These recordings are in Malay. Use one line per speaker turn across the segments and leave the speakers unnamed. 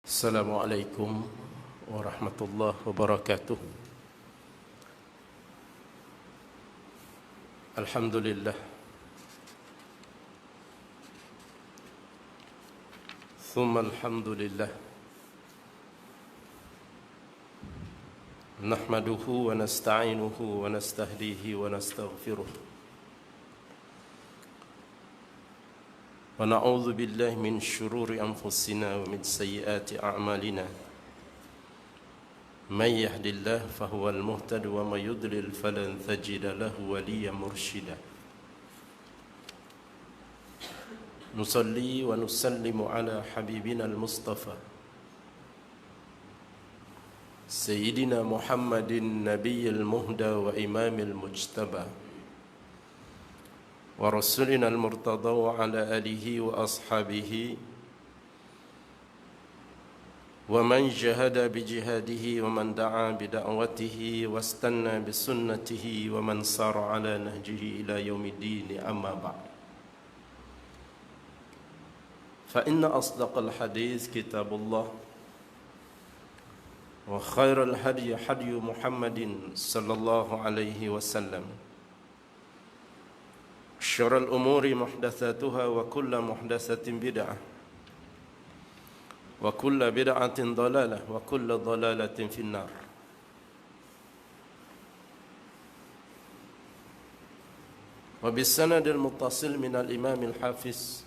Assalamualaikum warahmatullahi wabarakatuh. Alhamdulillah, thumma alhamdulillah, nahmaduhu wa nasta'inuhu wa nastahdihi wa nastaghfiruh, wa na'udzu billahi min syururi anfusina wa min sayyiati a'malina. Man yahdihillahu fahuwal muhtadi wa may yudlil falan tajida lahu waliyyan mursyida. Nusalli wa nusallimu ala habibina al-Mustafa Sayyidina Muhammadin nabiyyil muhda wa imamil mujtaba wa rasulina al-murtada wa ala alihi wa ashabihi wa man jahada bi jihadihi wa man da'a bi da'watihi wastanna bi sunnatihi wa man sara ala nahjihi ila yaumiddin, amma ba'd. Fa inna asdaqal hadis kitabullah wa khairal hadi hadi Muhammadin sallallahu alaihi wasallam. Syarrul umuri muhdatsatuha wa kullu muhdatsatin bid'ah wa kullu bid'atin dhalalah wa kullu dhalalatin finnar. Wa bisanad al-muttasil min al-imam al-hafiz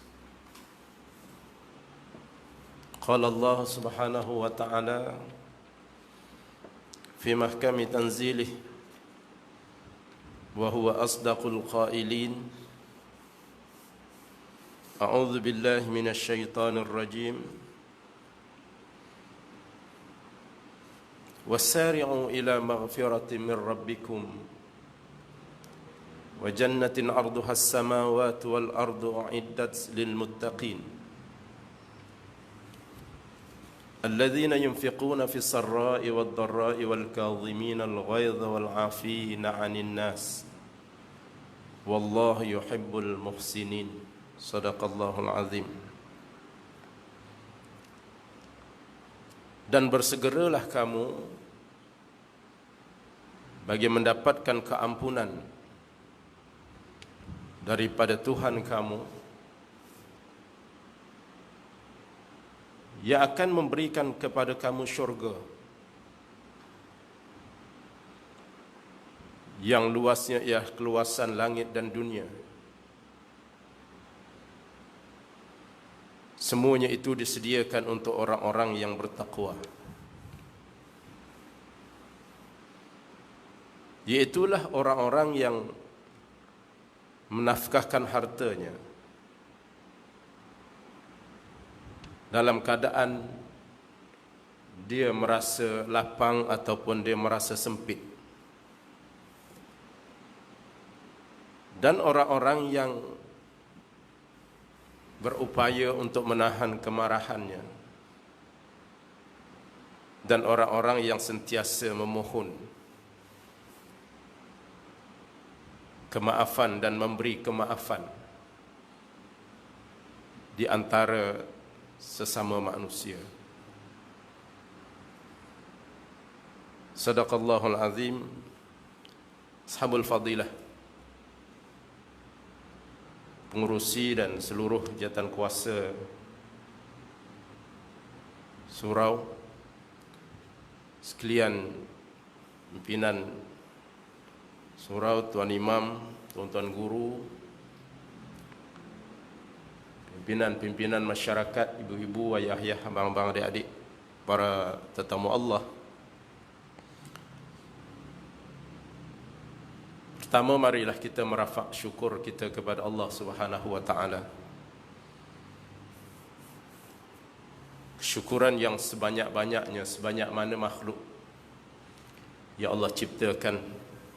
qala Allah subhanahu wa ta'ala fi mahkami tanzilih wa huwa asdaqul qailin. A'udzu billahi minasy syaithanir rajim. Wasari'u ila maghfiratin min rabbikum wa jannatin 'arduha as-samawati wal ardu u'iddat lil muttaqin alladhina yunfiquna fis sarra'i wad dharra'i wal kadhimina al ghaidha wal 'afina 'anil nas wallahu yuhibbul muhsinin. Sadaqallahul azim. Dan bersegeralah kamu bagi mendapatkan keampunan daripada Tuhan kamu yang akan memberikan kepada kamu syurga yang luasnya ialah keluasan langit dan dunia. Semuanya itu disediakan untuk orang-orang yang bertakwa. Iaitulah orang-orang yang menafkahkan hartanya dalam keadaan dia merasa lapang ataupun dia merasa sempit. Dan orang-orang yang berupaya untuk menahan kemarahannya, dan orang-orang yang sentiasa memohon kemaafan dan memberi kemaafan di antara sesama manusia. Sadaqallahul azim. Ashabul fadilah, pengurusi dan seluruh jawatan kuasa surau sekalian, pimpinan surau, tuan imam, tuan-tuan guru, pimpinan-pimpinan masyarakat, ibu-ibu, ayah-ayah, abang-abang, adik-adik, para tetamu Allah. Pertama, marilah kita merafak syukur kita kepada Allah Subhanahu wa ta'ala. Syukuran yang sebanyak-banyaknya, sebanyak mana makhluk yang Allah ciptakan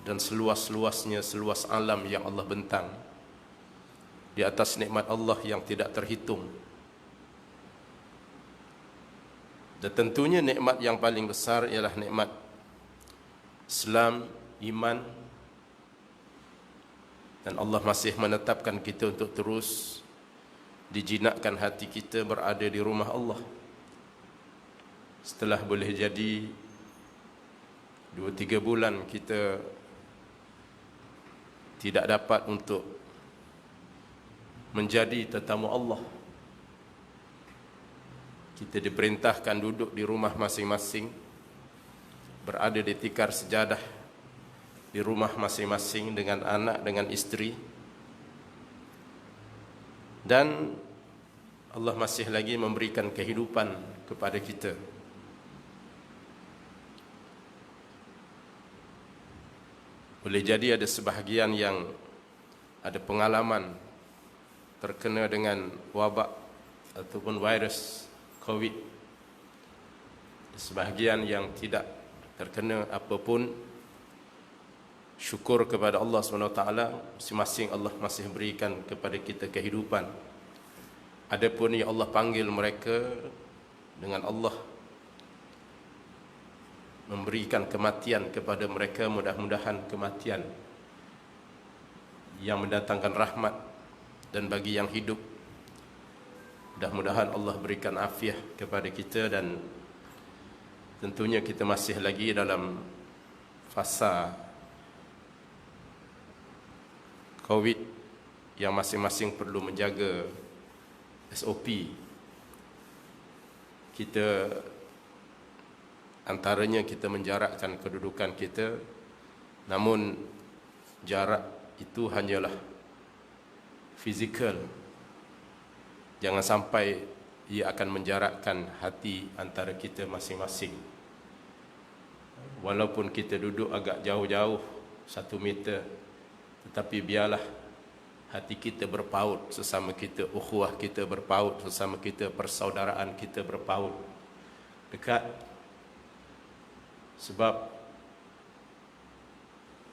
dan seluas-luasnya, seluas alam yang Allah bentang di atas nikmat Allah yang tidak terhitung. Dan tentunya nikmat yang paling besar ialah nikmat Islam, iman. Dan Allah masih menetapkan kita untuk terus dijinakkan hati kita berada di rumah Allah. setelah boleh jadi 2-3 bulan kita tidak dapat untuk menjadi tetamu Allah. Kita diperintahkan duduk di rumah masing-masing, berada di tikar sejadah di rumah masing-masing dengan anak, dengan isteri. Dan Allah masih lagi memberikan kehidupan kepada kita. Boleh jadi ada sebahagian yang ada pengalaman terkena dengan wabak ataupun virus COVID. Sebahagian yang tidak terkena apapun. Syukur kepada Allah SWT, masing-masing Allah masih berikan kepada kita kehidupan. Adapun yang Allah panggil mereka dengan Allah memberikan kematian kepada mereka, mudah-mudahan kematian yang mendatangkan rahmat, dan bagi yang hidup mudah-mudahan Allah berikan afiah kepada kita. Dan tentunya kita masih lagi dalam fasa COVID yang masing-masing perlu menjaga SOP. Kita antaranya kita menjarakkan kedudukan kita, namun jarak itu hanyalah fizikal. Jangan sampai ia akan menjarakkan hati antara kita masing-masing. Walaupun kita duduk agak jauh-jauh 1 meter, tetapi biarlah hati kita berpaut sesama kita, ukhuwah kita berpaut sesama kita, persaudaraan kita berpaut dekat. Sebab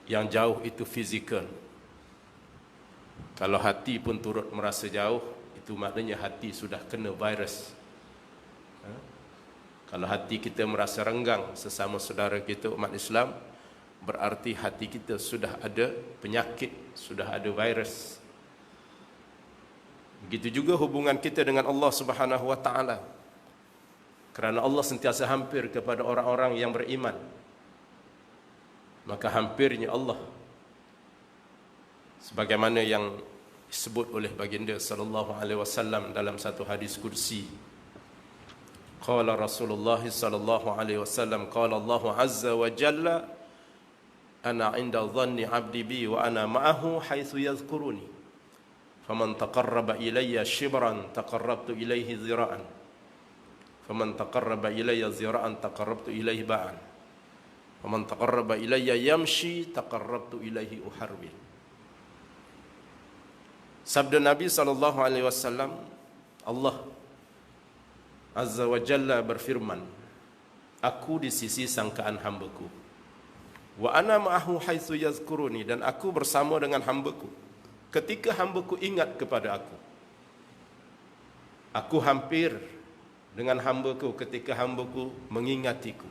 yang jauh itu fizikal. Kalau hati pun turut merasa jauh, itu maknanya hati sudah kena virus. Kalau hati kita merasa renggang sesama saudara kita umat Islam, berarti hati kita sudah ada penyakit, sudah ada virus. Begitu juga hubungan kita dengan Allah Subhanahu wa taala. Kerana Allah sentiasa hampir kepada orang-orang yang beriman, maka hampirnya Allah sebagaimana yang disebut oleh baginda sallallahu alaihi wasallam dalam satu hadis kursi. Qala Rasulullah sallallahu alaihi wasallam, qala Allah azza wa jalla, ana 'inda dhanni 'abdi bi wa ana ma'ahu haitsu yadhkuruni. Faman taqarraba ilayya shibran taqarrabtu ilayhi zira'an. Faman taqarraba ilayya zira'an taqarrabtu ilayhi ba'an. Faman taqarraba ilayya yamshi taqarrabtu ilayhi uharwil. Sabda Nabi sallallahu alaihi wasallam, Allah azza wa jalla berfirman, aku di sisi sangkaan hamba-Ku. Wa ana ma'ahu haitsu yazkuruni, dan aku bersama dengan hamba-Ku ketika hamba-Ku ingat kepada aku. Aku hampir dengan hamba-Ku ketika hamba-Ku mengingatiku.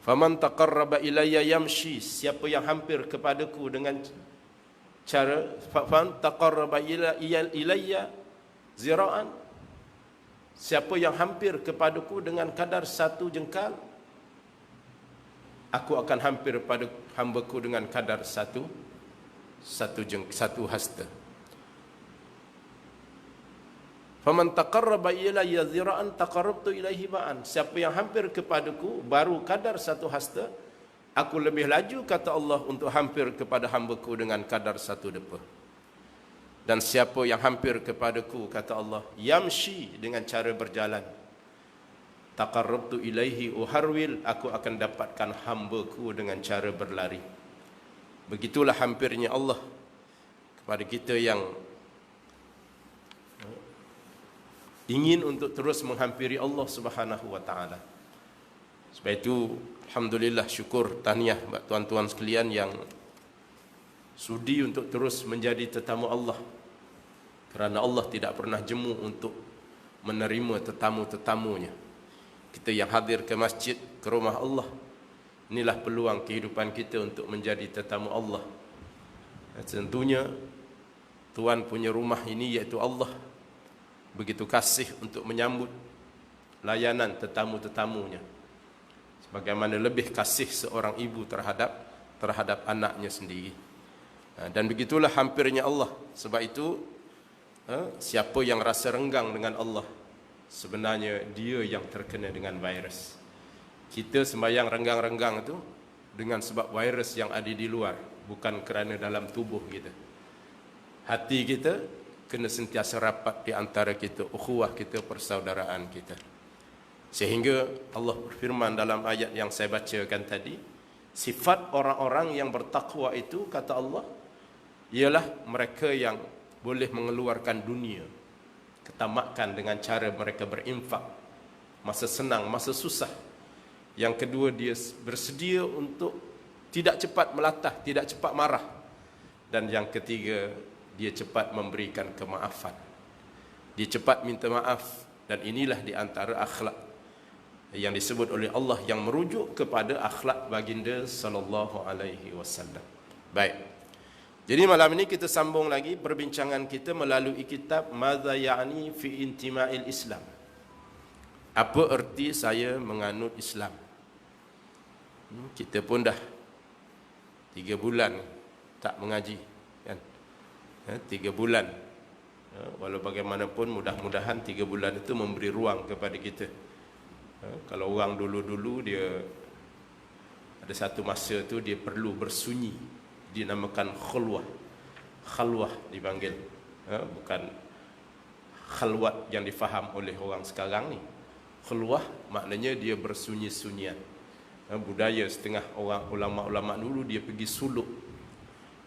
Faman taqarraba ilayya yamshi, siapa yang hampir kepadaku dengan cara faman taqarraba ilayya zira'an, siapa yang hampir kepadaku dengan kadar 1 jengkal, aku akan hampir pada hamba-Ku dengan kadar satu hasta. Faman taqarraba ilayya zira'an taqarrabtu ilaihi ba'an, siapa yang hampir kepadaku baru kadar 1 hasta, aku lebih laju, kata Allah, untuk hampir kepada hamba-Ku dengan kadar 1 depa. Dan siapa yang hampir kepadaku, kata Allah, yamshi, dengan cara berjalan, taqarrabtu ilaihi uharwil, aku akan dapatkan hamba-Ku dengan cara berlari. Begitulah hampirnya Allah kepada kita yang ingin untuk terus menghampiri Allah Subhanahu wa taala. Sebab itu alhamdulillah, syukur, tahniah buat tuan-tuan sekalian yang sudi untuk terus menjadi tetamu Allah. Kerana Allah tidak pernah jemu untuk menerima tetamu-tetamunya. Kita yang hadir ke masjid, ke rumah Allah, inilah peluang kehidupan kita untuk menjadi tetamu Allah. Dan tentunya Tuhan punya rumah ini iaitu Allah begitu kasih untuk menyambut layanan tetamu-tetamunya. Sebagaimana lebih kasih seorang ibu terhadap anaknya sendiri. Dan begitulah hampirnya Allah. Sebab itu siapa yang rasa renggang dengan Allah, sebenarnya dia yang terkena dengan virus. Kita sembahyang renggang-renggang itu dengan sebab virus yang ada di luar, bukan kerana dalam tubuh kita. Hati kita kena sentiasa rapat di antara kita, ukhuwah kita, persaudaraan kita. Sehingga Allah berfirman dalam ayat yang saya bacakan tadi, sifat orang-orang yang bertakwa itu, kata Allah, ialah mereka yang boleh mengeluarkan dunia, ketamakan dengan cara mereka berinfak, masa senang, masa susah. Yang kedua, dia bersedia untuk tidak cepat melatah, tidak cepat marah. Dan yang ketiga, dia cepat memberikan kemaafan. Dia cepat minta maaf. Dan inilah di antara akhlak yang disebut oleh Allah yang merujuk kepada akhlak baginda sallallahu alaihi wasallam. Baik. Jadi malam ini kita sambung lagi perbincangan kita melalui kitab Madza Ya'ni fi Intima'il Islam. Apa erti saya menganut Islam? Kita pun dah 3 bulan tak mengaji, kan? 3 bulan. Walau bagaimanapun, mudah-mudahan 3 bulan itu memberi ruang kepada kita. Kalau orang dulu-dulu dia ada satu masa tu dia perlu bersunyi, dinamakan khalwah dipanggil, bukan khalwat yang difaham oleh orang sekarang ni. Khalwah maknanya dia bersunyi-sunyian. Budaya setengah orang ulama-ulama dulu, dia pergi suluk,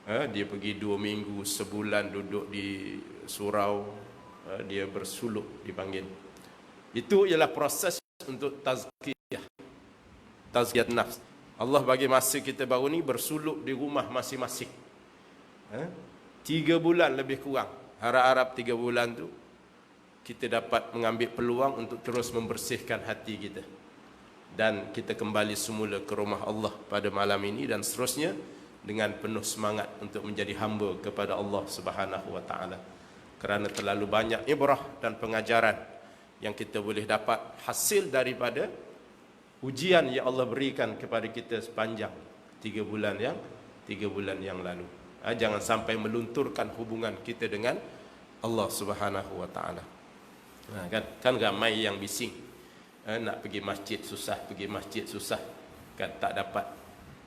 dia pergi 2 minggu, sebulan duduk di surau, dia bersuluk dipanggil. Itu ialah proses untuk tazkiyah nafs. Allah bagi masa kita baru ni bersuluk di rumah masing-masing. 3 bulan lebih kurang. Harap-harap 3 bulan tu kita dapat mengambil peluang untuk terus membersihkan hati kita. Dan kita kembali semula ke rumah Allah pada malam ini dan seterusnya dengan penuh semangat untuk menjadi hamba kepada Allah Subhanahu wa taala. Kerana terlalu banyak ibrah dan pengajaran yang kita boleh dapat hasil daripada ujian yang Allah berikan kepada kita sepanjang 3 bulan yang lalu. Jangan sampai melunturkan hubungan kita dengan Allah Subhanahu wa taala. Kan ramai yang bising. Nak pergi masjid susah, kan tak dapat.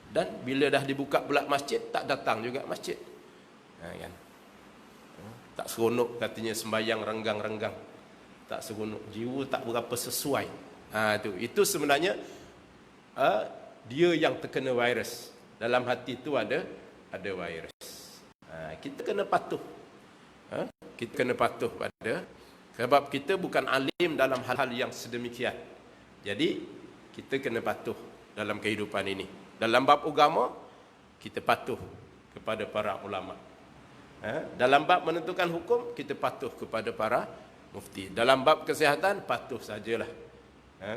Dan bila dah dibuka pula masjid, tak datang juga masjid. Kan? Tak seronok katanya sembahyang renggang-renggang. Tak seronok, jiwa tak berapa sesuai. Itu sebenarnya dia yang terkena virus. Dalam hati itu ada virus. Kita kena patuh. Kita kena patuh pada, sebab kita bukan alim dalam hal-hal yang sedemikian. Jadi kita kena patuh dalam kehidupan ini. Dalam bab agama, kita patuh kepada para ulama. Dalam bab menentukan hukum, kita patuh kepada para mufti. Dalam bab kesihatan, patuh sajalah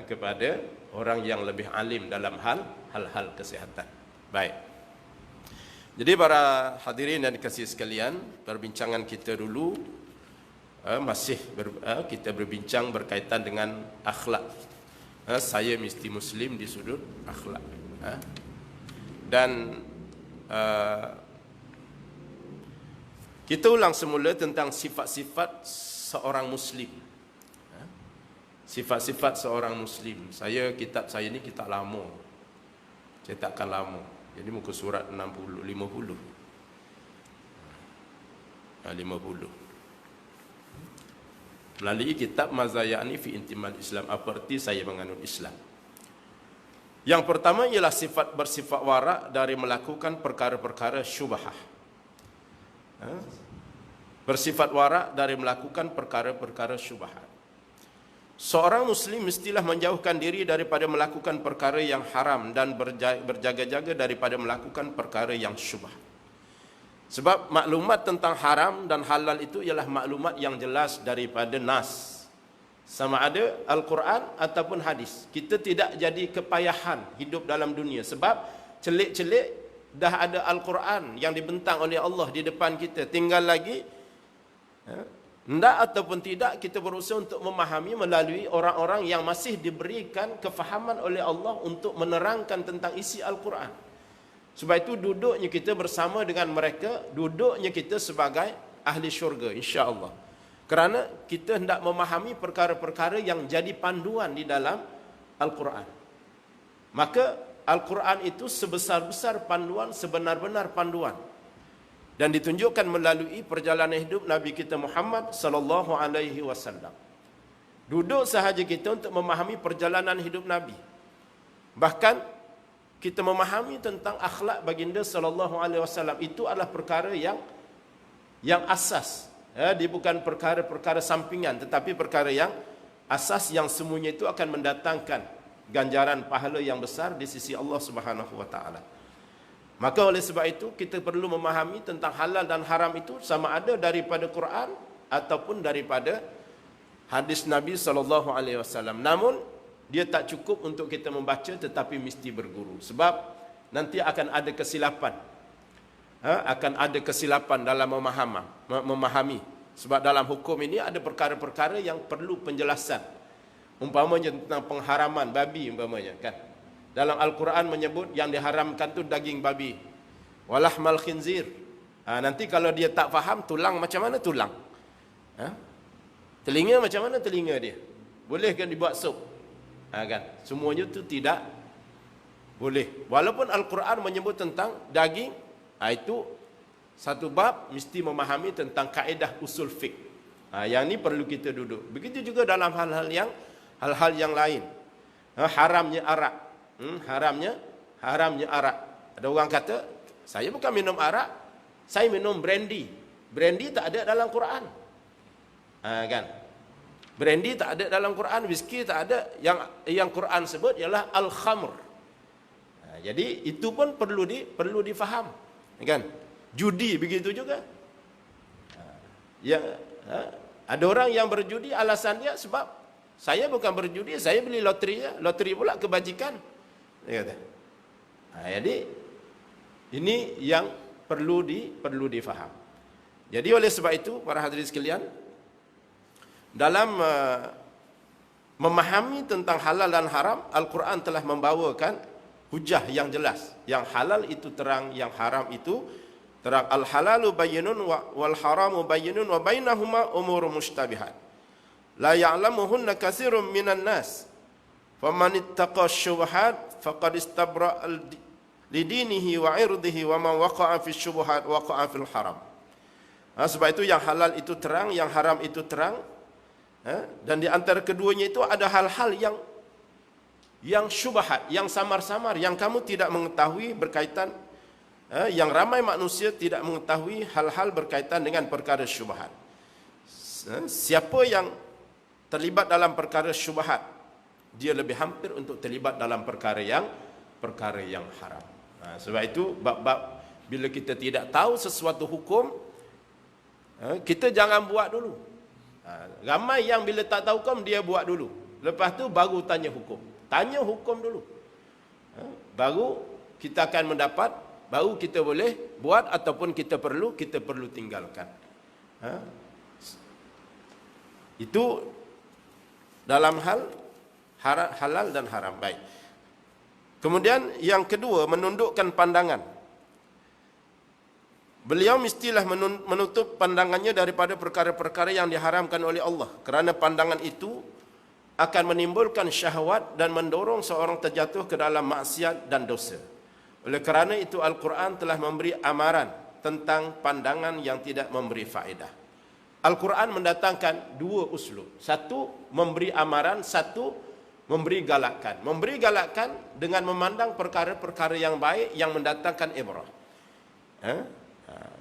kepada orang yang lebih alim dalam hal-hal kesihatan. Baik. Jadi para hadirin dan dikasihi sekalian, perbincangan kita dulu kita berbincang berkaitan dengan akhlak. Saya mesti Muslim di sudut akhlak. Dan kita ulang semula tentang sifat-sifat seorang Muslim. Sifat-sifat seorang Muslim. Kitab saya ni kitab lama, cetakan lama. Jadi muka surat 50. Melalui kitab Madza Ya'ni fi Intima'il Islam, apa arti saya menganut Islam. Yang pertama ialah bersifat warak dari melakukan perkara-perkara syubhah. Bersifat warak dari melakukan perkara-perkara syubhat. Seorang Muslim mestilah menjauhkan diri daripada melakukan perkara yang haram dan berjaga-jaga daripada melakukan perkara yang syubhat. Sebab maklumat tentang haram dan halal itu ialah maklumat yang jelas daripada nas. Sama ada Al-Quran ataupun hadis. Kita tidak jadi kepayahan hidup dalam dunia. Sebab celik-celik dah ada Al-Quran yang dibentang oleh Allah di depan kita. Tinggal lagi Tidak ataupun tidak, kita berusaha untuk memahami melalui orang-orang yang masih diberikan kefahaman oleh Allah untuk menerangkan tentang isi Al-Quran. Sebab itu duduknya kita bersama dengan mereka, duduknya kita sebagai ahli syurga, insya-Allah. Kerana kita hendak memahami perkara-perkara yang jadi panduan di dalam Al-Quran. Maka Al-Quran itu sebesar-besar panduan, sebenar-benar panduan. Dan ditunjukkan melalui perjalanan hidup Nabi kita Muhammad sallallahu alaihi wasallam. Duduk sahaja kita untuk memahami perjalanan hidup Nabi. Bahkan kita memahami tentang akhlak baginda sallallahu alaihi wasallam itu adalah perkara yang asas. Dia bukan perkara-perkara sampingan, tetapi perkara yang asas yang semuanya itu akan mendatangkan ganjaran pahala yang besar di sisi Allah Subhanahu wa taala. Maka oleh sebab itu kita perlu memahami tentang halal dan haram itu sama ada daripada Quran ataupun daripada hadis Nabi sallallahu alaihi wasallam. Namun dia tak cukup untuk kita membaca, tetapi mesti berguru. Sebab nanti akan ada kesilapan. Akan ada kesilapan dalam memahami. Sebab dalam hukum ini ada perkara-perkara yang perlu penjelasan. Umpamanya tentang pengharaman babi umpamanya kan. Dalam Al-Quran menyebut yang diharamkan tu daging babi. Walahmal khinzir. Nanti kalau dia tak faham, tulang macam mana tulang? Telinga macam mana telinga dia? Boleh kan dibuat sup? Kan? Semuanya tu tidak boleh. Walaupun Al-Quran menyebut tentang daging, itu satu bab mesti memahami tentang kaedah usul fiqh. Yang ni perlu kita duduk. Begitu juga dalam hal-hal yang lain. Haramnya arak. Haramnya arak. Ada orang kata, saya bukan minum arak, saya minum brandy. Brandy tak ada dalam Quran. Kan? Brandy tak ada dalam Quran, whisky tak ada. Yang Quran sebut ialah al-khamr. Jadi itu pun perlu difaham. Kan? Judi begitu juga. Ada orang yang berjudi alasan dia sebab saya bukan berjudi, saya beli loteri. Loteri pula kebajikan. Dia kata. Jadi ini yang perlu difaham. Jadi oleh sebab itu para hadirin sekalian, dalam memahami tentang halal dan haram, Al-Quran telah membawakan hujah yang jelas. Yang halal itu terang, yang haram itu terang. Al-halalu bayyinun wal haramu bayyinun wa bainahuma umurun mushtabihat. La ya'lamuhunna katsirun minan nas. Faman ittaqa syubhat faqad istabra lidinihi wa irdihi wa man waqa'a fi syubhat waqa'a fil haram. Sebab itu yang halal itu terang, yang haram itu terang. Dan di antara keduanya itu ada hal-hal yang syubhat, yang samar-samar, yang kamu tidak mengetahui berkaitan, yang ramai manusia tidak mengetahui hal-hal berkaitan dengan perkara syubhat. Siapa yang terlibat dalam perkara syubhat, dia lebih hampir untuk terlibat dalam perkara yang haram. Sebab itu bab-bab bila kita tidak tahu sesuatu hukum, kita jangan buat dulu. Ramai yang bila tak tahu hukum dia buat dulu. Lepas tu baru tanya hukum. Tanya hukum dulu. Baru kita akan mendapat, baru kita boleh buat ataupun kita perlu tinggalkan. Itu dalam hal halal dan haram. Baik. Kemudian yang kedua, menundukkan pandangan. Beliau mestilah menutup pandangannya daripada perkara-perkara yang diharamkan oleh Allah. Kerana pandangan itu akan menimbulkan syahwat dan mendorong seorang terjatuh ke dalam maksiat dan dosa. Oleh kerana itu Al-Quran telah memberi amaran tentang pandangan yang tidak memberi faedah. Al-Quran mendatangkan dua uslub. Satu, memberi amaran. Satu, memberi galakan. Memberi galakan dengan memandang perkara-perkara yang baik yang mendatangkan ibrah.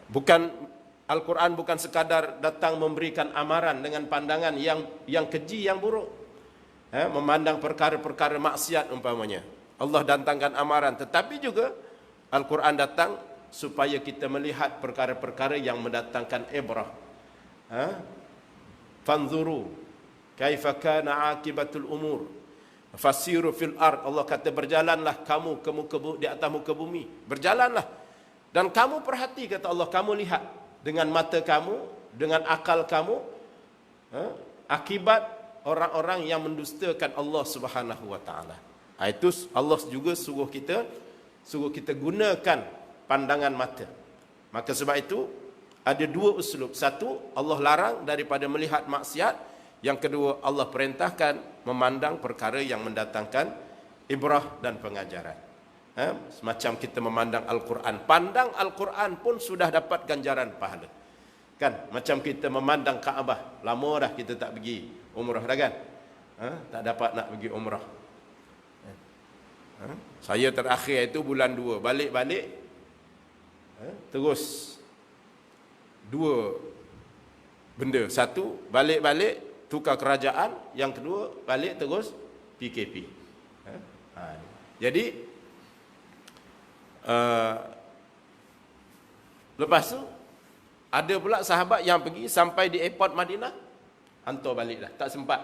Bukan Al-Quran bukan sekadar datang memberikan amaran dengan pandangan yang keji, yang buruk. Memandang perkara-perkara maksiat umpamanya. Allah datangkan amaran, tetapi juga Al-Quran datang supaya kita melihat perkara-perkara yang mendatangkan ibrah. Fanzuru kaifa kana akibatul umur. Fasiru fil ard. Allah kata berjalanlah kamu di atas muka bumi. Berjalanlah. Dan kamu perhati, kata Allah, kamu lihat dengan mata kamu, dengan akal kamu, akibat orang-orang yang mendustakan Allah Subhanahu wa taala. Itu Allah juga suruh kita gunakan pandangan mata. Maka sebab itu ada dua uslub. Satu, Allah larang daripada melihat maksiat. Yang kedua, Allah perintahkan memandang perkara yang mendatangkan ibrah dan pengajaran. Semacam kita memandang Al-Quran. Pandang Al-Quran pun sudah dapat ganjaran pahala. Kan? Macam kita memandang Kaabah. Lama dah kita tak pergi umrah dah kan? Tak dapat nak pergi umrah. Saya terakhir itu bulan 2. Balik-balik. Terus dua benda. Satu, balik-balik tukar kerajaan. Yang kedua, balik terus PKP. Jadi lepas tu ada pula sahabat yang pergi sampai di airport Madinah, hantar balik dah, tak sempat.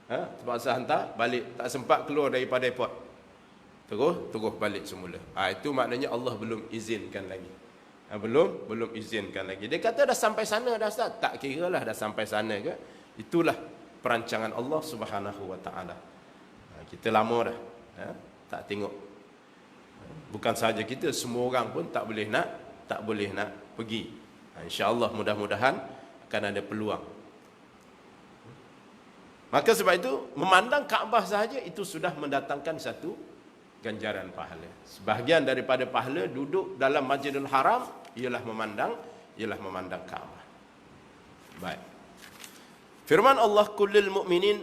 Terpaksa hantar balik, tak sempat keluar daripada airport. Terus balik semula. Itu maknanya Allah belum izinkan lagi. Belum izinkan lagi. Dia kata dah sampai sana dah Ustaz. Tak kira lah dah sampai sana ke. Itulah perancangan Allah Subhanahu wa taala. Kita lama dah tak tengok. Bukan sahaja kita, semua orang pun tak boleh nak pergi. Insya-Allah mudah-mudahan akan ada peluang. Maka sebab itu memandang Kaabah sahaja itu sudah mendatangkan satu ganjaran pahala. Sebahagian daripada pahala duduk dalam Masjidil Haram ialah memandang Kaabah. Baik. Firman Allah, kullil mu'minin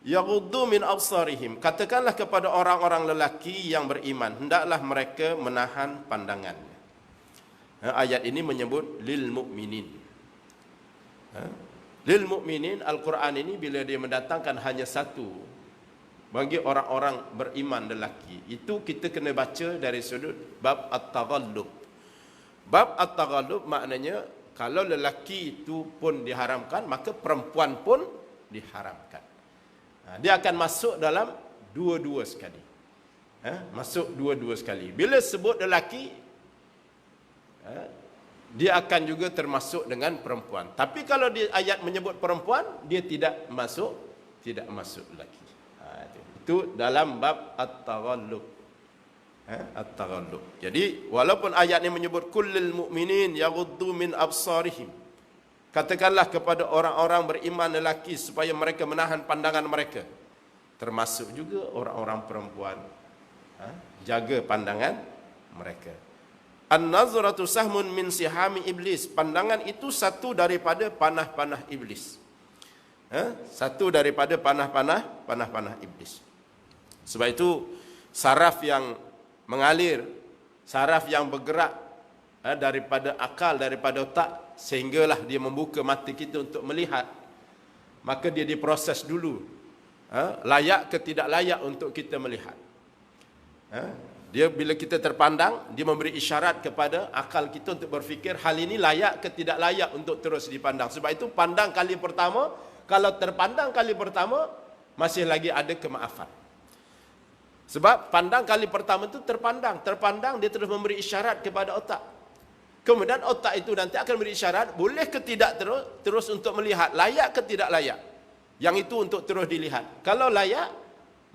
yaghuddu min absarihim. Katakanlah kepada orang-orang lelaki yang beriman, hendaklah mereka menahan pandangannya. Ayat ini menyebut lil mu'minin. Lil mu'minin, Al-Quran ini bila dia mendatangkan hanya satu bagi orang-orang beriman lelaki, itu kita kena baca dari sudut bab at-taghallub. Bab at-taghallub maknanya kalau lelaki itu pun diharamkan, maka perempuan pun diharamkan. Dia akan masuk dalam dua-dua sekali. Masuk dua-dua sekali. Bila sebut lelaki, dia akan juga termasuk dengan perempuan. Tapi kalau di ayat menyebut perempuan, dia tidak masuk lelaki. Itu dalam bab at-taghallub. At-taghallub. Jadi walaupun ayat ini menyebut kullil mu'minin yaghuddu min absarihim, katakanlah kepada orang-orang beriman lelaki supaya mereka menahan pandangan mereka, termasuk juga orang-orang perempuan, jaga pandangan mereka. An-nazratu sahmun min sihami iblis. Pandangan itu satu daripada panah-panah iblis. Satu daripada panah-panah iblis. Sebab itu saraf yang mengalir, saraf yang bergerak daripada akal, daripada otak, sehinggalah dia membuka mata kita untuk melihat. Maka dia diproses dulu, layak ke tidak layak untuk kita melihat. Dia bila kita terpandang, dia memberi isyarat kepada akal kita untuk berfikir hal ini layak ke tidak layak untuk terus dipandang. Sebab itu pandang kali pertama, kalau terpandang kali pertama, masih lagi ada kemaafan. Sebab pandang kali pertama itu terpandang, dia terus memberi isyarat kepada otak. Kemudian otak itu nanti akan beri isyarat, boleh ke tidak terus untuk melihat, layak ke tidak layak. Yang itu untuk terus dilihat. Kalau layak,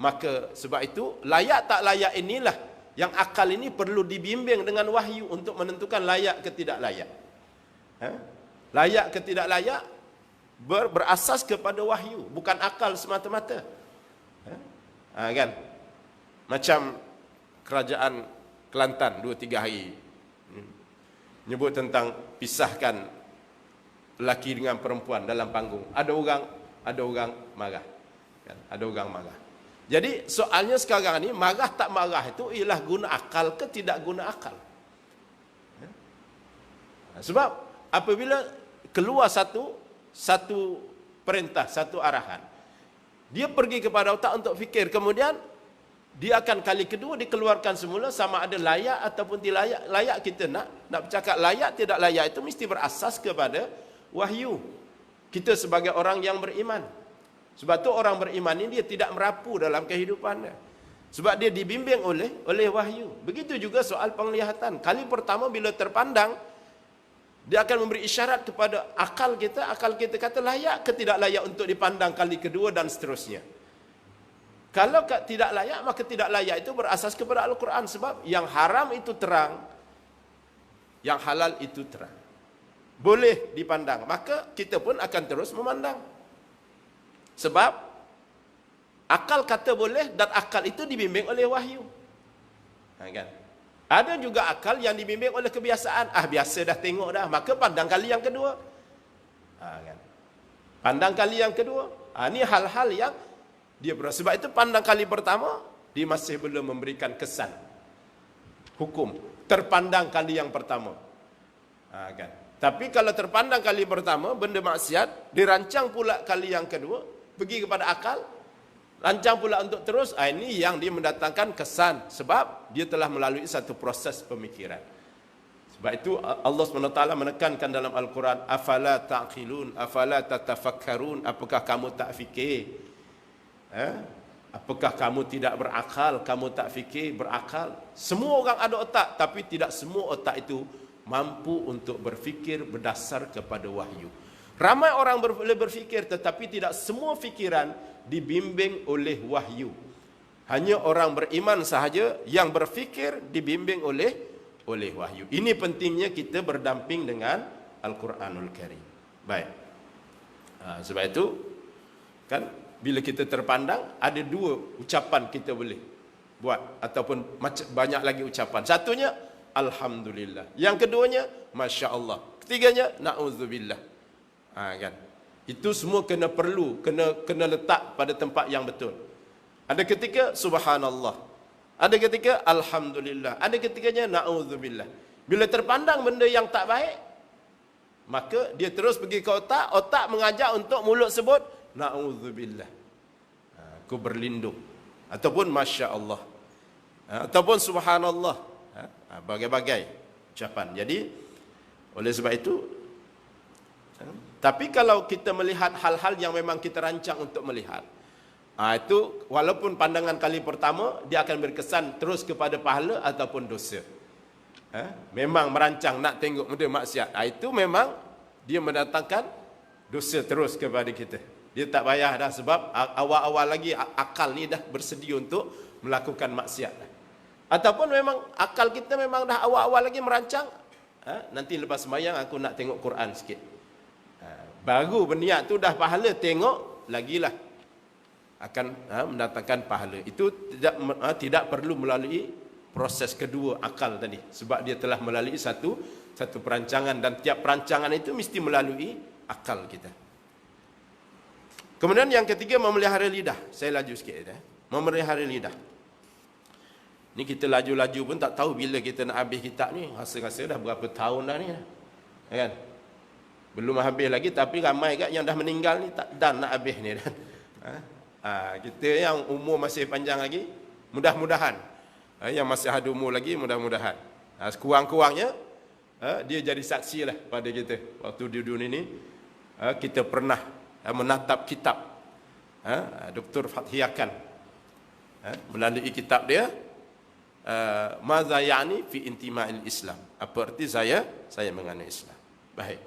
maka sebab itu layak tak layak inilah yang akal ini perlu dibimbing dengan wahyu untuk menentukan layak ke tidak layak. Layak ke tidak layak berasas kepada wahyu, bukan akal semata-mata. Kan? Macam kerajaan Kelantan 2-3 hari nyebut tentang pisahkan lelaki dengan perempuan dalam panggung. Ada orang marah. Kan? Ada orang marah. Jadi soalnya sekarang ni marah tak marah itu ialah guna akal ke tidak guna akal. Sebab apabila keluar satu perintah, satu arahan, dia pergi kepada otak untuk fikir, kemudian dia akan kali kedua dikeluarkan semula sama ada layak ataupun tidak layak. Layak kita nak bercakap layak tidak layak itu mesti berasas kepada wahyu. Kita sebagai orang yang beriman. Sebab tu orang beriman ini dia tidak merapu dalam kehidupannya. Sebab dia dibimbing oleh wahyu. Begitu juga soal penglihatan. Kali pertama bila terpandang, Dia akan memberi isyarat kepada akal kita kata layak ke tidak layak untuk dipandang kali kedua dan seterusnya. Kalau tidak layak, maka tidak layak itu berasas kepada Al-Quran. Sebab yang haram itu terang, yang halal itu terang. Boleh dipandang, maka kita pun akan terus memandang. Sebab akal kata boleh, dan akal itu dibimbing oleh wahyu. Kan? Ada juga akal yang dibimbing oleh kebiasaan. Biasa dah tengok dah, maka pandang kali yang kedua. Kan? Pandang kali yang kedua. Ini hal-hal yang dia sebab itu pandang kali pertama, dia masih belum memberikan kesan hukum. Terpandang kali yang pertama. Kan? Tapi kalau terpandang kali pertama, benda maksiat, dirancang pula kali yang kedua, pergi kepada akal, rancang pula untuk terus, ini yang dia mendatangkan kesan. Sebab dia telah melalui satu proses pemikiran. Sebab itu Allah SWT menekankan dalam Al-Quran, afala ta'qilun, afala tatafakkarun, apakah kamu tak fikir? Apakah kamu tidak berakal? Kamu tak fikir, berakal? Semua orang ada otak, tapi tidak semua otak itu mampu untuk berfikir berdasar kepada wahyu. Ramai orang boleh berfikir, tetapi tidak semua fikiran dibimbing oleh wahyu. Hanya orang beriman sahaja yang berfikir dibimbing oleh wahyu. Ini pentingnya kita berdamping dengan Al-Quranul Karim. Baik. Sebab itu kan bila kita terpandang, ada dua ucapan kita boleh buat, ataupun banyak lagi ucapan. Satunya Alhamdulillah. Yang keduanya Masya Allah. Ketiganya Na'udzubillah. Kan? Itu semua kena letak pada tempat yang betul. Ada ketika Subhanallah, ada ketika Alhamdulillah, ada ketikanya Na'udzubillah. Bila terpandang benda yang tak baik, maka dia terus pergi ke otak mengajak untuk mulut sebut Na'udzubillah, aku berlindung, ataupun Masya Allah, ataupun Subhanallah, bagai-bagai ucapan. Jadi oleh sebab itu, tapi kalau kita melihat hal-hal yang memang kita rancang untuk melihat, itu walaupun pandangan kali pertama dia akan berkesan terus kepada pahala ataupun dosa. Memang merancang nak tengok benda maksiat, itu memang dia mendatangkan dosa terus kepada kita. Dia tak payah dah, sebab awal-awal lagi akal ni dah bersedia untuk melakukan maksiat. Ataupun memang akal kita memang dah awal-awal lagi merancang, nanti lepas sembahyang aku nak tengok Quran sikit. Baru berniat tu dah pahala, tengok lagilah akan mendatangkan pahala. Itu tidak perlu melalui proses kedua akal tadi, sebab dia telah melalui satu perancangan, dan tiap perancangan itu mesti melalui akal kita. Kemudian yang ketiga, memelihara lidah. Saya laju sikit memelihara lidah. Ni kita laju-laju pun tak tahu bila kita nak habis kitab ni. Rasa-rasa dah berapa tahun dah ni, kan? Belum habis lagi, tapi ramai kat yang dah meninggal ni dan nak habis ni dah. Kita yang umur masih panjang lagi, mudah-mudahan. Yang masih ada umur lagi, mudah-mudahan. Sekurang-kurangnya dia jadi saksi lah pada kita. Waktu di dunia ni, kita pernah menatap kitab Dr. Fathiakan, melalui kitab dia Maza ya'ni fi intima'il Islam, apa arti saya mengenai Islam. Baik.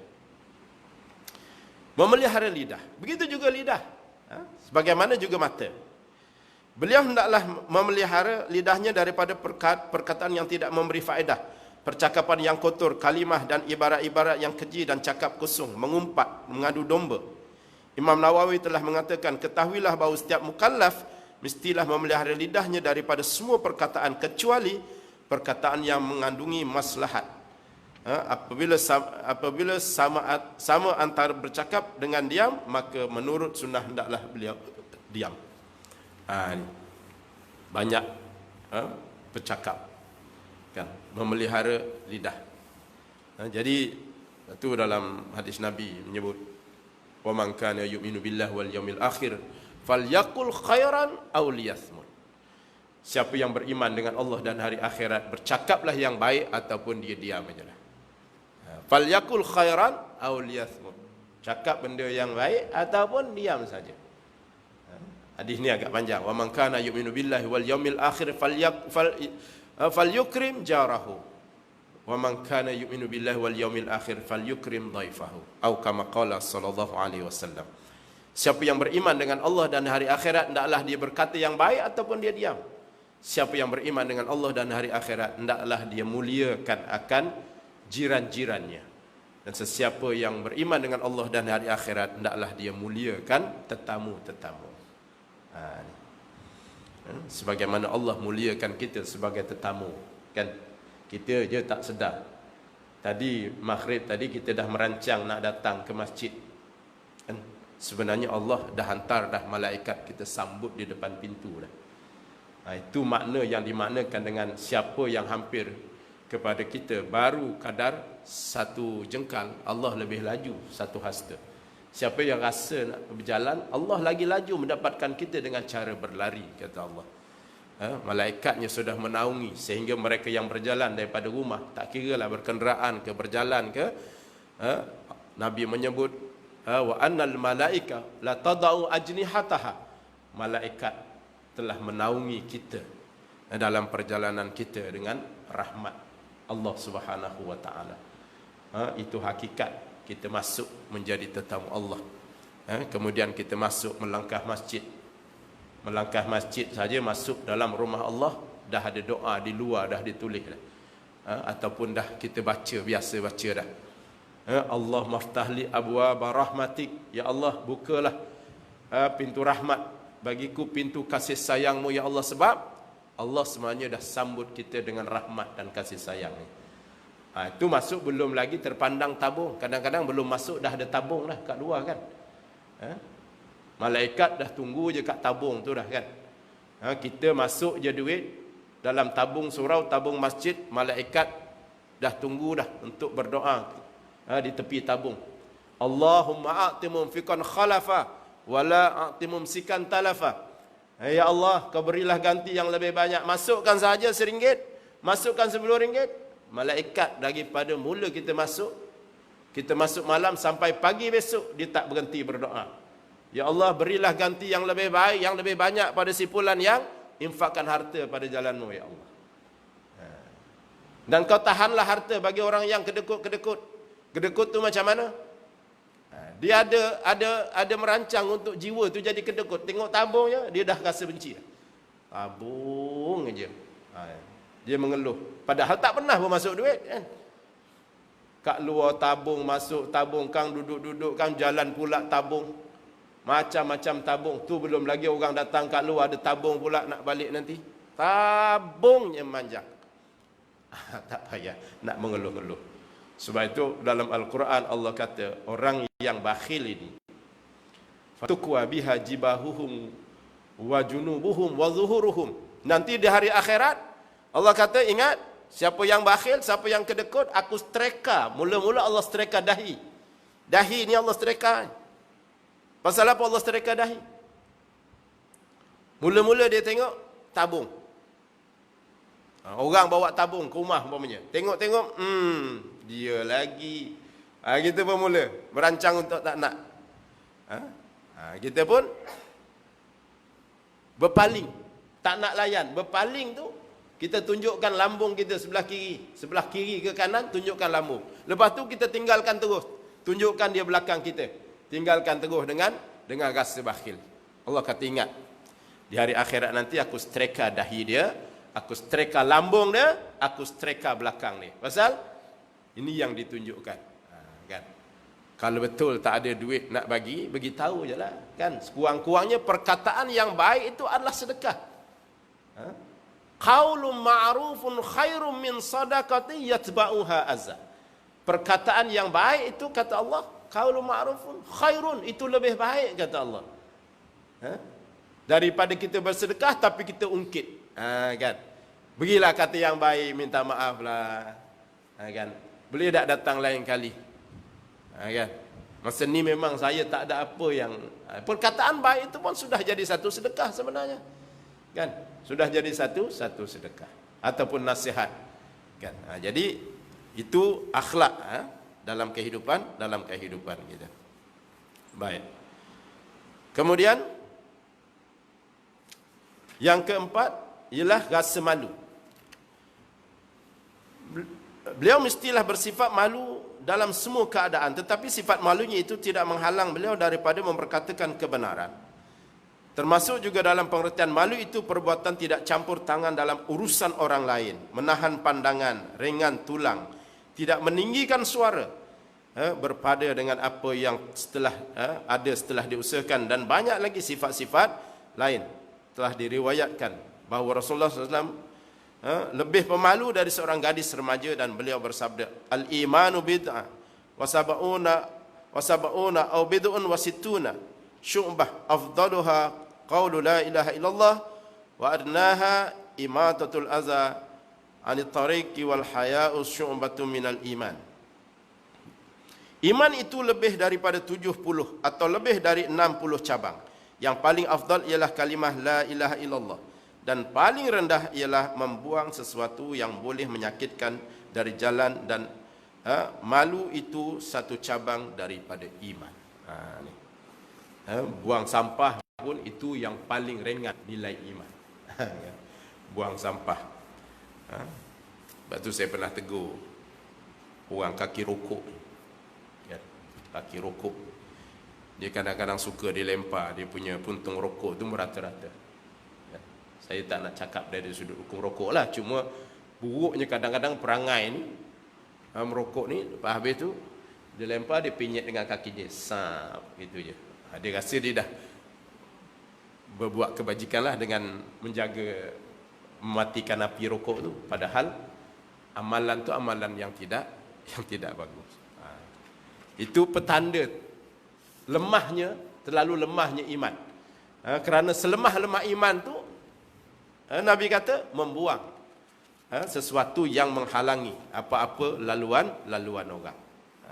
Memelihara lidah, begitu juga lidah, sebagaimana juga mata. Beliau hendaklah memelihara lidahnya daripada perkataan yang tidak memberi faedah, percakapan yang kotor, kalimah dan ibarat-ibarat yang keji dan cakap kosong, mengumpat, mengadu domba. Imam Nawawi telah mengatakan, ketahuilah bahawa setiap mukallaf mestilah memelihara lidahnya daripada semua perkataan kecuali perkataan yang mengandungi maslahat. Apabila sama antara bercakap dengan diam, maka menurut sunnah hendaklah beliau diam. Banyak bercakap, kan, memelihara lidah. Jadi itu dalam hadis Nabi menyebut, wa man kana yu'minu billahi wal yaumil akhir falyaqul khairan aw liyasmut. Siapa yang beriman dengan Allah dan hari akhirat, bercakaplah yang baik ataupun dia diam ajalah. Falyaqul khairan aw liyasmut. Cakap benda yang baik ataupun diam saja. Hadis ni agak panjang. Wa man kana yu'minu billahi wal yaumil akhir falyukrim jarahu. wa man kana yu'minu billahi wal yawmil akhir falyukrim dhaifahu, atau kama qala sallallahu alaihi wasallam. Siapa yang beriman dengan Allah dan hari akhirat, hendaklah dia berkata yang baik ataupun dia diam. Siapa yang beriman dengan Allah dan hari akhirat, hendaklah dia muliakan akan jiran-jirannya. Dan sesiapa yang beriman dengan Allah dan hari akhirat, hendaklah dia muliakan tetamu-tetamu. Sebagaimana Allah muliakan kita sebagai tetamu, kan? Kita je tak sedar. Tadi maghrib tadi kita dah merancang nak datang ke masjid, kan? Sebenarnya Allah dah hantar dah malaikat kita sambut di depan pintu dah. Itu makna yang dimaknakan dengan siapa yang hampir kepada kita baru kadar satu jengkal, Allah lebih laju satu hasta. Siapa yang rasa nak berjalan, Allah lagi laju mendapatkan kita dengan cara berlari, kata Allah. Malaikatnya sudah menaungi sehingga mereka yang berjalan daripada rumah, tak kira lah berkenderaan ke berjalan ke, Nabi menyebut wa annal malaika la tadau ajnihataha, malaikat telah menaungi kita dalam perjalanan kita dengan rahmat Allah Subhanahu wa taala. Itu hakikat kita masuk menjadi tetamu Allah. Kemudian kita masuk melangkah masjid. Melangkah masjid saja masuk dalam rumah Allah, dah ada doa di luar dah ditulis dah. Ataupun dah kita baca, biasa baca dah. Allah maftahli abwaaba rahmatik, ya Allah bukalah pintu rahmat bagiku, pintu kasih sayangmu ya Allah, sebab Allah sebenarnya dah sambut kita dengan rahmat dan kasih sayang. Itu masuk belum lagi terpandang tabung. Kadang-kadang belum masuk dah ada tabung dah kat luar, kan? Malaikat dah tunggu je kat tabung tu dah, kan? Kita masuk je duit dalam tabung surau, tabung masjid, malaikat dah tunggu dah untuk berdoa di tepi tabung. Allahumma a'ti mumfikan khalafa wala a'ti mumsikan talafa. Ya Allah, kau berilah ganti yang lebih banyak. Masukkan saja RM1, masukkan RM10. Malaikat daripada mula kita masuk malam sampai pagi besok, dia tak berhenti berdoa. Ya Allah, berilah ganti yang lebih baik, yang lebih banyak pada simpulan yang infakkan harta pada jalanmu, ya Allah. Dan kau tahanlah harta bagi orang yang kedekut-kedekut. Kedekut tu macam mana? Dia ada merancang untuk jiwa tu jadi kedekut. Tengok tabungnya, dia dah rasa benci. Tabung aja. Dia mengeluh. Padahal tak pernah pun masuk duit, kan? Kat luar tabung, masuk tabung, kang duduk-duduk, kang jalan pula tabung. Macam-macam tabung. Tu belum lagi orang datang kat luar ada tabung pula nak balik nanti. Tabungnya manjang. Tak payah nak mengeluh-ngeluh. Sebab itu dalam Al-Quran Allah kata, orang yang bakhil ini, fatukwa biha jibahuhum wa junubuhum wa zuhuruhum. Nanti di hari akhirat Allah kata, ingat, siapa yang bakhil, siapa yang kedekut, aku setreka. Mula-mula Allah setreka dahi. Dahi ni Allah setreka. Pasal apa Allah setreka dahi? Mula-mula dia tengok tabung. Orang bawa tabung ke rumah umpamanya. Tengok-tengok, dia lagi. Kita pun mula merancang untuk tak nak. Kita pun berpaling. Tak nak layan. Berpaling tu, kita tunjukkan lambung kita sebelah kiri. Sebelah kiri ke kanan, tunjukkan lambung. Lepas tu kita tinggalkan terus. Tunjukkan dia belakang kita. Tinggalkan terus dengan rasa bakhil. Allah kata, ingat, di hari akhirat nanti aku setreka dahi dia, aku setreka lambung dia, aku setreka belakang dia. Pasal ini yang ditunjukkan. Kan? Kalau betul tak ada duit nak bagi tahu je lah. Kan? Sekurang-kurangnya perkataan yang baik itu adalah sedekah. Qaulun ma'rufun khairum min sadaqati yatba'uha azza. Perkataan yang baik itu, kata Allah, qaulun ma'rufun khairun, itu lebih baik, kata Allah. Daripada kita bersedekah tapi kita ungkit. Kan? Berilah kata yang baik, minta maaf lah. Kan? Boleh tak datang lain kali? Kan? Masa ni memang saya tak ada apa yang... Perkataan baik itu pun sudah jadi satu sedekah sebenarnya. Kan? Sudah jadi satu sedekah. Ataupun nasihat. Kan? Jadi, itu akhlak dalam kehidupan kita. Baik. Kemudian, yang keempat ialah rasa malu. beliau mestilah bersifat malu dalam semua keadaan, tetapi sifat malunya itu tidak menghalang beliau daripada memperkatakan kebenaran. Termasuk juga dalam pengertian malu itu perbuatan tidak campur tangan dalam urusan orang lain, menahan pandangan, ringan tulang, tidak meninggikan suara, berpada dengan apa yang ada setelah diusahakan, dan banyak lagi sifat-sifat lain. Telah diriwayatkan bahawa Rasulullah SAW lebih pemalu dari seorang gadis remaja, dan beliau bersabda, al-imanu bid'ah wa sab'una aw bid'un wa sittuna syu'bah afdaluha qaulu la ilaha illallah wa adnaha imatatul adza 'anit tariqi wal haya'u syu'batun minal iman. Iman itu lebih daripada 70 atau lebih dari 60 cabang. Yang paling afdal ialah kalimah la ilaha illallah, dan paling rendah ialah membuang sesuatu yang boleh menyakitkan dari jalan, dan malu itu satu cabang daripada iman. Buang sampah pun itu yang paling ringan nilai iman. Buang sampah. Sebab tu saya pernah tegur orang kaki rokok. Kaki rokok, dia kadang-kadang suka dilempar dia punya puntung rokok tu merata-rata. Saya tak nak cakap dari sudut hukum rokok lah, cuma buruknya kadang-kadang perangai ni, merokok ni, lepas habis tu dia lempar, dia pinyet dengan kaki dia, sap, gitu je. Dia rasa dia dah berbuat kebajikan lah dengan menjaga, mematikan api rokok tu, padahal amalan tu amalan yang tidak bagus. Itu petanda lemahnya, terlalu lemahnya iman. Kerana selemah-lemah iman tu, Nabi kata membuang sesuatu yang menghalangi apa-apa laluan orang.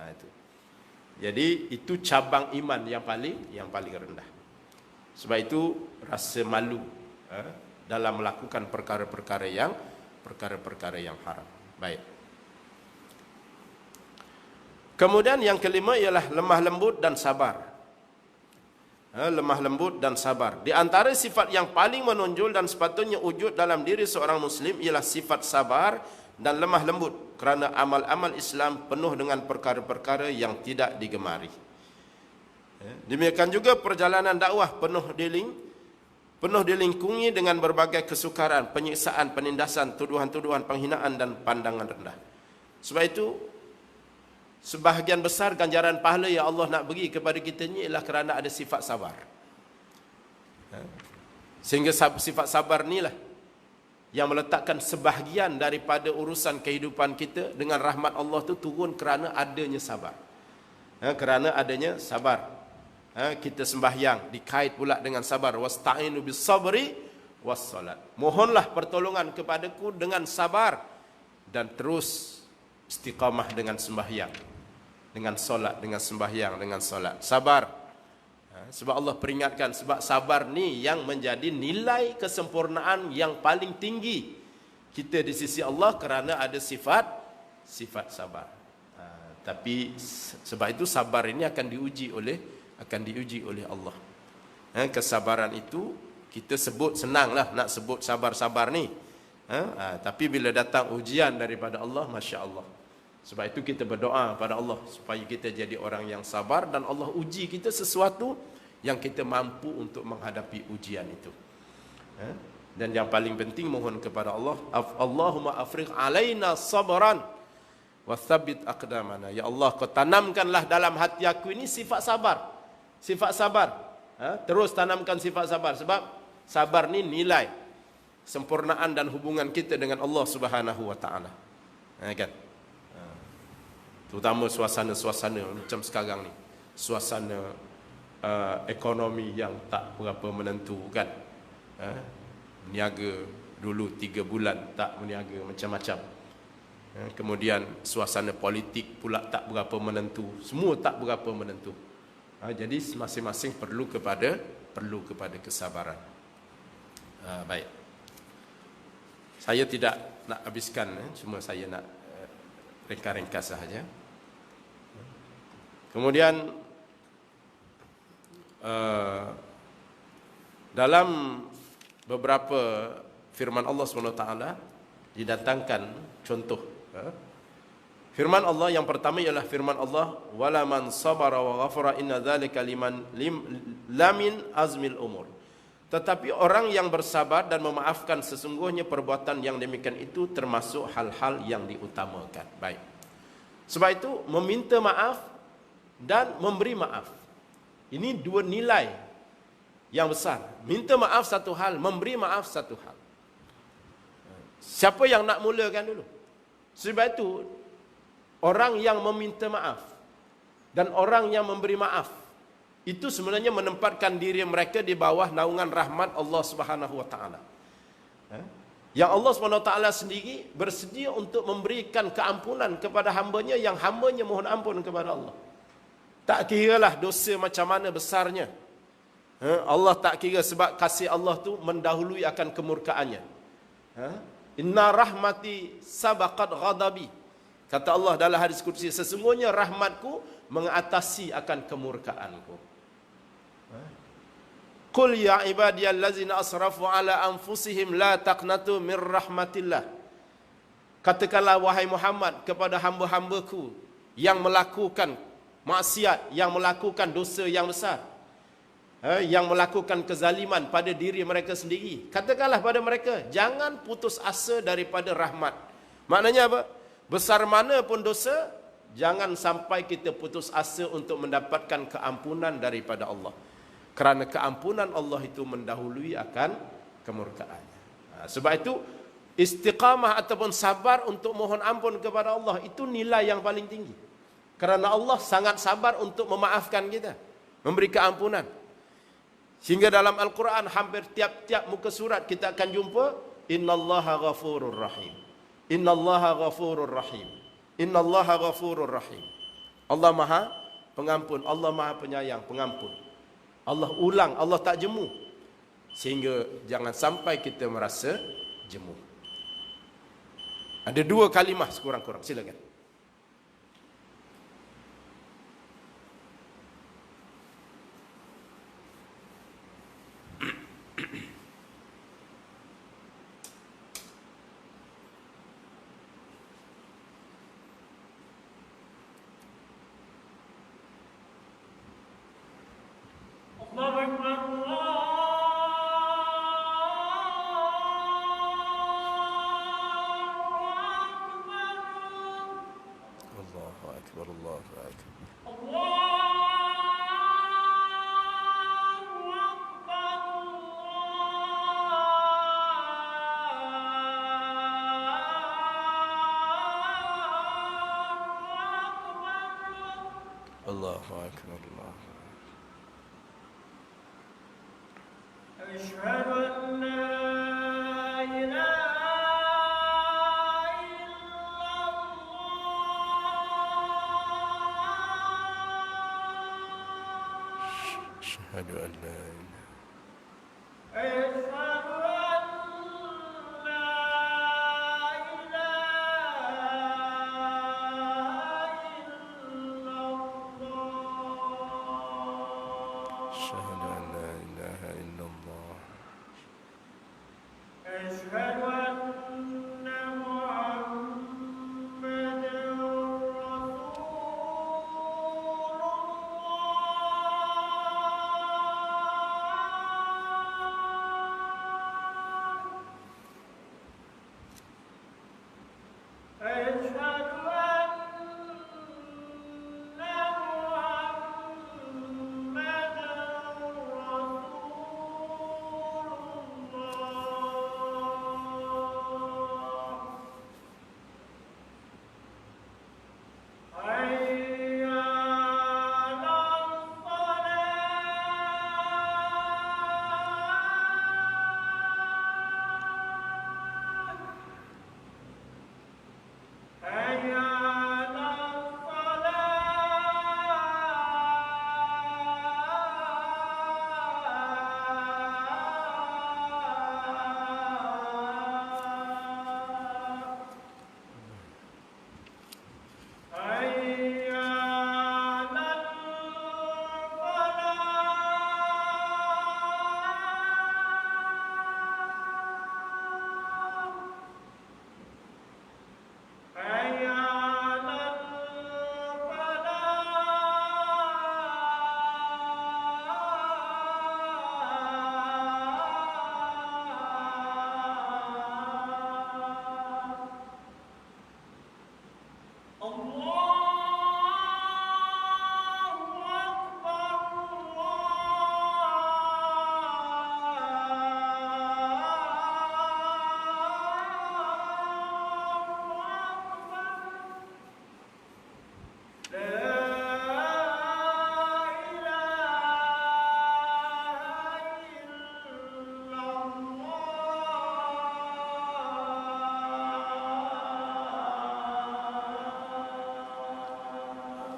Itu. Jadi itu cabang iman yang paling rendah. Sebab itu rasa malu dalam melakukan perkara-perkara yang haram. Baik. Kemudian yang kelima ialah lemah lembut dan sabar. Lemah lembut dan sabar. Di antara sifat yang paling menonjol dan sepatutnya wujud dalam diri seorang Muslim ialah sifat sabar dan lemah lembut, kerana amal-amal Islam penuh dengan perkara-perkara yang tidak digemari. Demikian juga perjalanan dakwah penuh dilingkungi dengan berbagai kesukaran, penyiksaan, penindasan, tuduhan-tuduhan, penghinaan dan pandangan rendah. Sebab itu sebahagian besar ganjaran pahala yang Allah nak beri kepada kita ni ialah kerana ada sifat sabar. Sehingga sifat sabar ni lah yang meletakkan sebahagian daripada urusan kehidupan kita dengan rahmat Allah tu turun kerana adanya sabar. Kerana adanya sabar. Kita sembahyang dikait pula dengan sabar. Wasta'inu bis sabri was salat. Mohonlah pertolongan kepadaku dengan sabar dan terus istiqamah dengan sembahyang, dengan solat, dengan sembahyang, dengan solat. Sabar. Sebab Allah peringatkan, sebab sabar ni yang menjadi nilai kesempurnaan yang paling tinggi kita di sisi Allah, kerana ada sifat sabar. Tapi sebab itu sabar ini akan diuji oleh Allah. Kesabaran itu kita sebut senanglah nak sebut sabar-sabar ni. Tapi bila datang ujian daripada Allah, Masya Allah. Sebab itu kita berdoa pada Allah supaya kita jadi orang yang sabar, dan Allah uji kita sesuatu yang kita mampu untuk menghadapi ujian itu. Dan yang paling penting mohon kepada Allah, Allahumma afrigh alaina sabran wa tsabbit aqdamana. Ya Allah, kau tanamkanlah dalam hati aku ini sifat sabar. Sifat sabar. Terus tanamkan sifat sabar, sebab sabar ni nilai sempurnaan dan hubungan kita dengan Allah Subhanahu wa taala. Kan? Terutama suasana-suasana macam sekarang ni, suasana ekonomi yang tak berapa menentu, kan? Niaga dulu 3 bulan tak meniaga, macam-macam. Kemudian suasana politik pula tak berapa menentu, semua tak berapa menentu. Jadi masing-masing perlu kepada kesabaran. Baik. Saya tidak nak habiskan, cuma saya nak ringkas-ringkas sahaja. Kemudian dalam beberapa firman Allah SWT didatangkan contoh Firman Allah yang pertama ialah firman Allah, wala man sabara wa ghafara inna dzalika lamin azmil umur. Tetapi orang yang bersabar dan memaafkan, sesungguhnya perbuatan yang demikian itu termasuk hal-hal yang diutamakan. Baik. Sebab itu meminta maaf dan memberi maaf, ini dua nilai yang besar. Minta maaf satu hal, memberi maaf satu hal. Siapa yang nak mulakan dulu? Sebab itu orang yang meminta maaf dan orang yang memberi maaf itu sebenarnya menempatkan diri mereka di bawah naungan rahmat Allah Subhanahu wa taala. Yang Allah Subhanahu wa taala sendiri bersedia untuk memberikan keampunan kepada hamba-Nya yang hamba-Nya mohon ampun kepada Allah. Tak kiralah dosa macam mana besarnya. Allah tak kira, sebab kasih Allah tu mendahului akan kemurkaannya. Inna rahmati sabaqat ghadabi. Kata Allah dalam hadis qudsi, sesungguhnya rahmatku mengatasi akan kemurkaanku. Qul ya ibadiyallazina asrafu ala anfusihim la taqnatu min rahmatillah. Katakanlah wahai Muhammad kepada hamba-hambaku yang melakukan maksiat, yang melakukan dosa yang besar, yang melakukan kezaliman pada diri mereka sendiri. Katakanlah pada mereka, jangan putus asa daripada rahmat. Maknanya apa? Besar mana pun dosa, jangan sampai kita putus asa untuk mendapatkan keampunan daripada Allah. Kerana keampunan Allah itu mendahului akan kemurkaannya. Sebab itu istiqamah ataupun sabar untuk mohon ampun kepada Allah itu nilai yang paling tinggi. Kerana Allah sangat sabar untuk memaafkan kita, memberi keampunan. Sehingga dalam Al-Quran hampir tiap-tiap muka surat kita akan jumpa innallaha ghafurur rahim. Innallaha ghafurur rahim. Innallaha ghafurur rahim. Allah Maha Pengampun, Allah Maha Penyayang, Pengampun. Allah ulang, Allah tak jemu. Sehingga jangan sampai kita merasa jemu. Ada dua kalimah sekurang-kurang, silakan. Allahu Akbar, Allahu Akbar. Asyhadu an la ilaha illallah. Asyhadu an la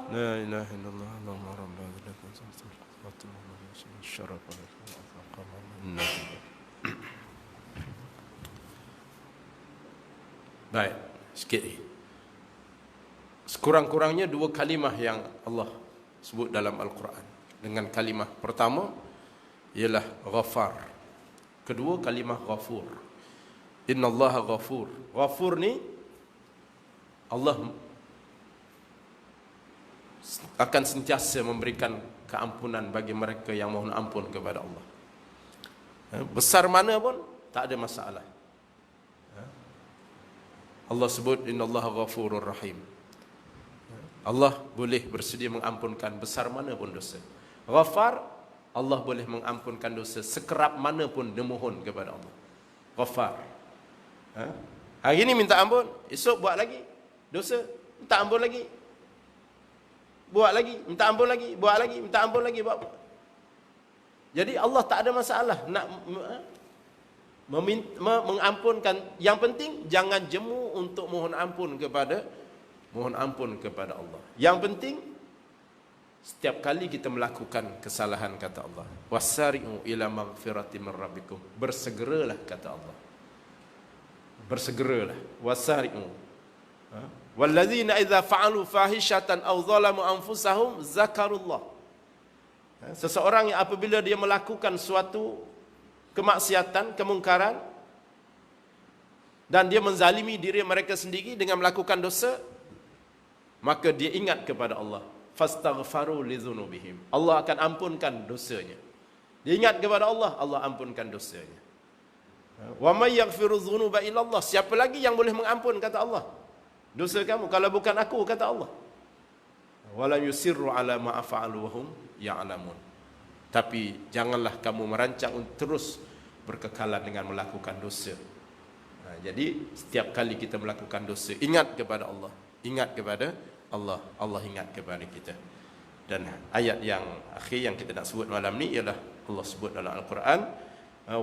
La ilaha illallah Allahumma rabbana lakal syaraf. Baik, sikit lagi. Sekurang-kurangnya 2 kalimah yang Allah sebut dalam Al-Quran. Dengan kalimah pertama ialah Ghafar. Kedua kalimah Ghafur. Innallaha Ghafur. Ghafur ni Allah akan sentiasa memberikan keampunan bagi mereka yang mohon ampun kepada Allah. Besar mana pun tak ada masalah. Allah sebut innallaha Ghafurur Rahim. Allah boleh bersedia mengampunkan besar mana pun dosa. Ghafar, Allah boleh mengampunkan dosa sekerap mana pun dia mohon kepada Allah. Ghafar. Hari ini minta ampun, esok buat lagi dosa, minta ampun lagi. Buat lagi, minta ampun lagi, buat lagi, minta ampun lagi, buat. Jadi Allah tak ada masalah nak mengampunkan. Yang penting jangan jemu untuk mohon ampun kepada Allah. Yang penting setiap kali kita melakukan kesalahan, kata Allah, wasari'u ila maghfirati min rabbikum, bersegeralah, kata Allah, bersegeralah, wasari'u. Walladzina idza fa'alu fahishatan aw zalamu anfusahum zakarullah. Seseorang yang apabila dia melakukan suatu kemaksiatan, kemungkaran, dan dia menzalimi diri mereka sendiri dengan melakukan dosa, maka dia ingat kepada Allah. Fastaghfaru lidzunubihim. Allah akan ampunkan dosanya. Dia ingat kepada Allah, Allah ampunkan dosanya. Wa may yaghfiru dzunuba illa Allah. Siapa lagi yang boleh mengampun, kata Allah, dosa kamu kalau bukan aku, kata Allah. Walam yusirru ala ma fa'alu wa hum ya'lamun. Tapi janganlah kamu merancang untuk terus berkekalan dengan melakukan dosa. Jadi setiap kali kita melakukan dosa, ingat kepada Allah, ingat kepada Allah, Allah ingat kepada kita. Dan ayat yang akhir yang kita nak sebut malam ni ialah Allah sebut dalam Al-Quran,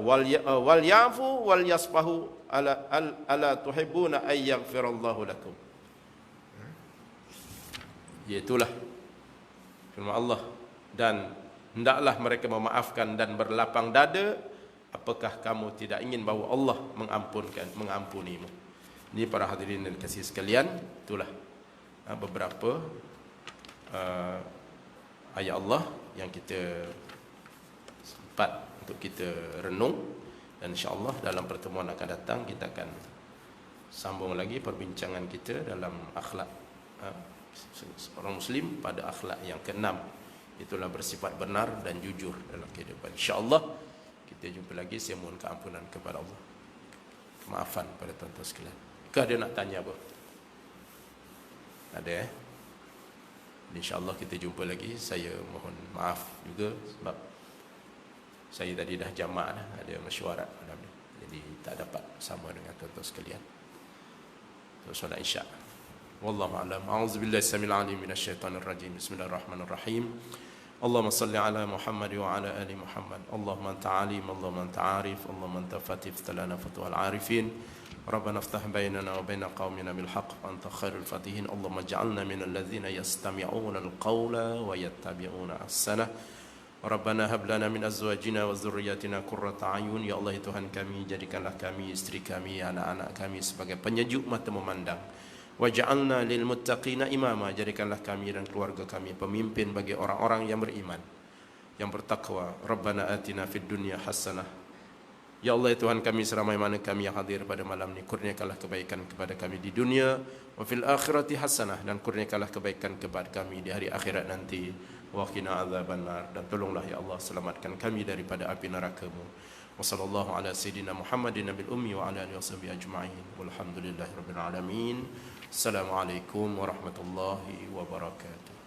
wal ya'fu wal yasfahu ala tuhibbuna ay yaghfirallahu lakum. Iaitulah firman Allah, dan hendaklah mereka memaafkan dan berlapang dada. Apakah kamu tidak ingin bahawa Allah mengampunimu? Ini para hadirin dan kasih sekalian, itulah beberapa ayat Allah yang kita sempat untuk kita renung, dan insya-Allah dalam pertemuan akan datang kita akan sambung lagi perbincangan kita dalam akhlak seorang Muslim pada akhlak yang ke-6, itulah bersifat benar dan jujur dalam kehidupan. InsyaAllah kita jumpa lagi. Saya mohon keampunan kepada Allah, kemaafan pada tuan-tuan sekalian. Kah dia nak tanya apa? Ada InsyaAllah kita jumpa lagi. Saya mohon maaf juga sebab saya tadi dah jamak dah, ada mesyuarat malam ni, jadi tak dapat sama dengan tuan-tuan sekalian. Solat Isya. Wallahu a'lam. A'udzubillahi samil alim minasyaitonir rajim. Bismillahirrahmanirrahim. Allahumma salli ala Muhammad wa ala ali Muhammad. Allahumma anta alim, Allahumma anta arif, Allahumma anta fatih talana fatuhal arifin. Rabbana iftah bainana wa baina qaumina bil haqq wa anta khairul fatihin. Allahumma ij'alna minal ladzina yastami'una al-qawla wa yattabi'una ahsanah. Rabbana hab lana min azwajina wa dzurriyyatina qurrata a'yun. Ya Allah, Tuhan kami, jadikanlah kami, isteri kami, anak-anak kami sebagai penyejuk mata memandang. Waj'alna lil muttaqina imama, jadikanlah kami dan keluarga kami pemimpin bagi orang-orang yang beriman, yang bertakwa. Rabbana atina fid dunya hasanah. Ya Allah, Tuhan kami, seramai mana kami yang hadir pada malam ini, kurniakanlah kebaikan kepada kami di dunia, wa fil akhirati hasanah, dan kurniakanlah kebaikan kepada kami di hari akhirat nanti. Wa qina adzabannar, dan tolonglah ya Allah selamatkan kami daripada api neraka-Mu. Wa sallallahu ala sayidina Muhammadin nabil ummi wa ala alihi washabihi ajma'in. Walhamdulillahirabbil alamin. Assalamualaikum warahmatullahi wabarakatuh.